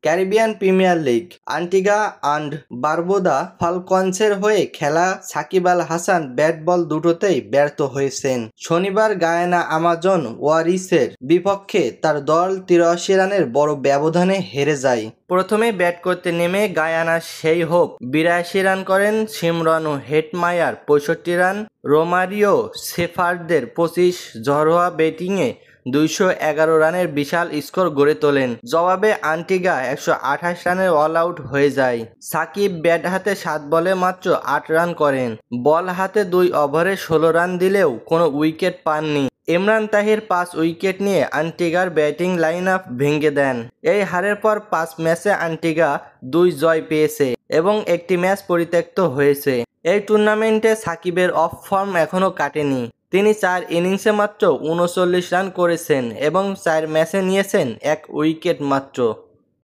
Caribbean premier league আন্টিগা and বারবুদা ফলকন্সের হয়ে খেলা Shakib Al Hasan bat ball দুটোতেই ব্যর্থ হয়েছেন। শনিবার গায়ানা আমাজন ওয়ারিসের বিপক্ষে তার দল ৮৩ রানের বড় ব্যবধানে হেরে যায়। প্রথমে ব্যাট করতে নেমে গায়ানার সেই হোপ ৮২ রান করেন সিমরন হেটমায়ার ৬৫ রান, রোমারিও শেফার্ডের ২৫, ঝড়োয়া ব্যাটিংয়ে ২১১ রানের বিশাল স্কোর গড়ে তোলেন। জবাবে আন্টিগা ১২৮ রানে অল আউট হয়ে যায়। সাকিব ব্যাট হাতে ৭ বলে মাত্র ৮ রান করেন। বল হাতে ২ ওভারে ১৬ রান দিলেও কোনো উইকেট পাননি। ইমরান তাহির ৫ উইকেট নিয়ে আন্টিগার ব্যাটিং লাইন আপ ভেঙে দেন। এই হারের পর ৫ ম্যাচে আন্টিগা ২ জয় পেয়েছে এবং একটি ম্যাচ পরিত্যক্ত হয়েছে। এই টুর্নামেন্টে সাকিবের অফ ফর্ম এখনও কাটেনি। তিনি ৪ ইনিংসে মাত্র ৩৯ রান করেছেন এবং ৪ ম্যাচে নিয়েছেন ১ উইকেট মাত্র।